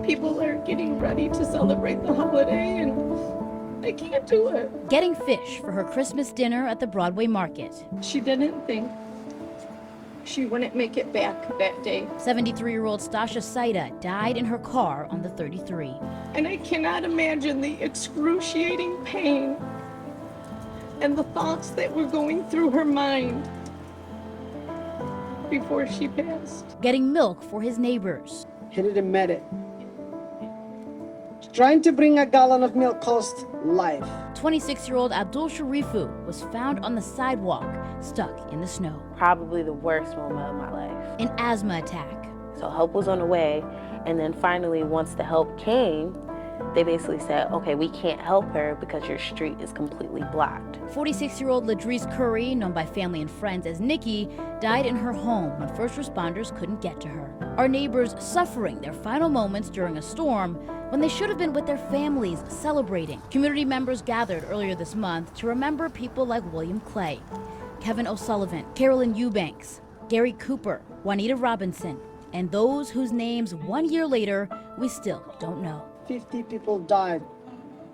People are getting ready to celebrate the holiday, and I can't do it. Getting fish for her Christmas dinner at the Broadway market. She didn't think she wouldn't make it back that day. 73-year-old Stasha Saida died in her car on the 33. And I cannot imagine the excruciating pain and the thoughts that were going through her mind before she passed. Getting milk for his neighbors. He didn't met it. Trying to bring a gallon of milk cost life. 26-year-old Abdul Sharifu was found on the sidewalk, stuck in the snow. Probably the worst moment of my life. An asthma attack. So help was on the way, and then finally, once the help came, they basically said, okay, we can't help her because your street is completely blocked. 46-year-old Ladrice Curry, known by family and friends as Nikki, died in her home when first responders couldn't get to her. Our neighbors suffering their final moments during a storm when they should have been with their families celebrating. Community members gathered earlier this month to remember people like William Clay, Kevin O'Sullivan, Carolyn Eubanks, Gary Cooper, Juanita Robinson, and those whose names 1 year later we still don't know. 50 people died.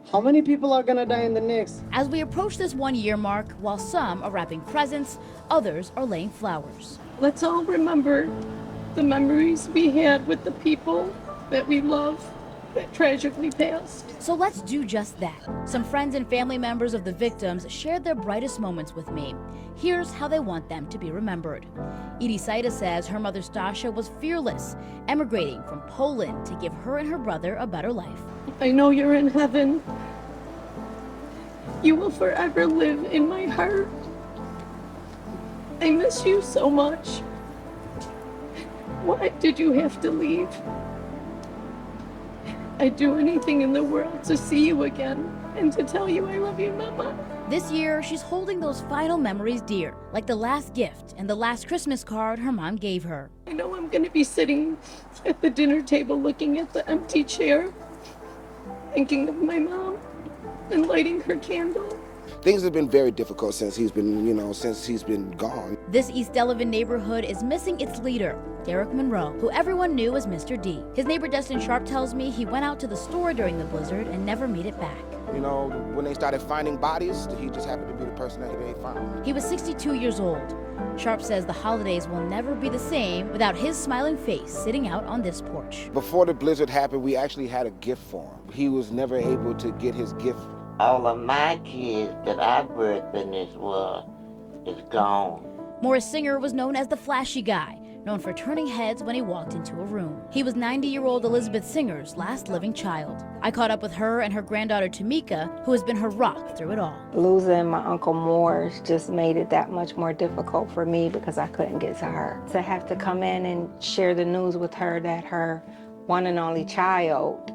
How many people are gonna die in the next? As we approach this 1 year mark, while some are wrapping presents, others are laying flowers. Let's all remember the memories we had with the people that we love that tragically passed. So let's do just that. Some friends and family members of the victims shared their brightest moments with me. Here's how they want them to be remembered. Edie Saida says her mother Stasha was fearless, emigrating from Poland to give her and her brother a better life. I know you're in heaven. You will forever live in my heart. I miss you so much. Why did you have to leave? I'd do anything in the world to see you again and to tell you I love you, Mama. This year, she's holding those final memories dear, like the last gift and the last Christmas card her mom gave her. I know I'm gonna be sitting at the dinner table looking at the empty chair, thinking of my mom and lighting her candle. Things have been very difficult since he's been gone. This East Delavan neighborhood is missing its leader, Derek Monroe, who everyone knew as Mr. D. His neighbor Destin Sharp tells me he went out to the store during the blizzard and never made it back. You know, when they started finding bodies, he just happened to be the person that they found. He was 62 years old. Sharp says the holidays will never be the same without his smiling face sitting out on this porch. Before the blizzard happened, we actually had a gift for him. He was never able to get his gift. All of my kids that I birthed in this world is gone. Morris Singer was known as the flashy guy, known for turning heads when he walked into a room. He was 90-year-old Elizabeth Singer's last living child. I caught up with her and her granddaughter Tamika, who has been her rock through it all. Losing my Uncle Morris just made it that much more difficult for me because I couldn't get to her. To have to come in and share the news with her that her one and only child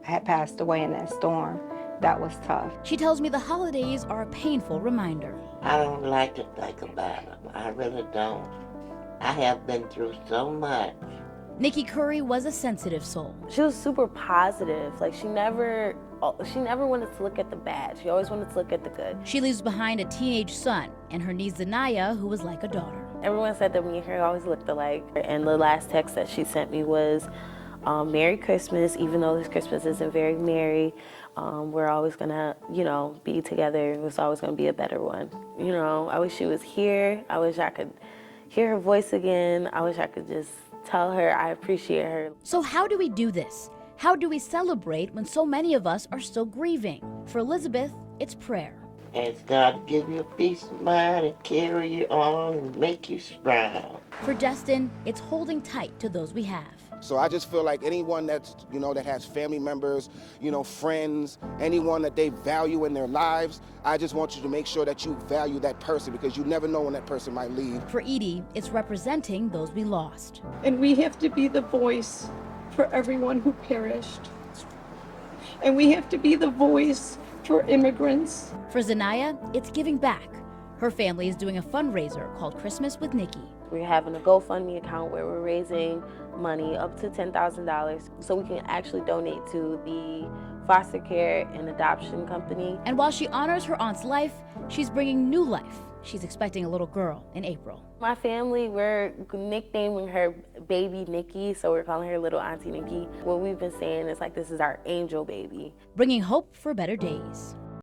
had passed away in that storm, that was tough. She tells me the holidays are a painful reminder. I don't like to think about them. I really don't. I have been through so much. Nikki Curry was a sensitive soul. She was super positive. Like she never wanted to look at the bad. She always wanted to look at the good. She leaves behind a teenage son and her niece Zanaya, who was like a daughter. Everyone said that me and her always looked alike. And the last text that she sent me was, Merry Christmas, even though this Christmas isn't very merry. We're always gonna, be together. It was always gonna be a better one. I wish she was here. I wish I could hear her voice again. I wish I could just tell her I appreciate her. So how do we do this? How do we celebrate when so many of us are still grieving? For Elizabeth, it's prayer. Ask God to give you a peace of mind and carry you on and make you strong. For Destin, it's holding tight to those we have. So I just feel like anyone that's, that has family members, friends, anyone that they value in their lives, I just want you to make sure that you value that person because you never know when that person might leave. For Edie, it's representing those we lost. And we have to be the voice for everyone who perished. And we have to be the voice for immigrants. For Zanaya, it's giving back. Her family is doing a fundraiser called Christmas with Nikki. We're having a GoFundMe account where we're raising money up to $10,000 so we can actually donate to the foster care and adoption company. And while she honors her aunt's life, she's bringing new life She's expecting a little girl in April. My family, we're nicknaming her baby Nikki, so we're calling her little Auntie Nikki. What we've been saying is like, this is our angel baby. Bringing hope for better days.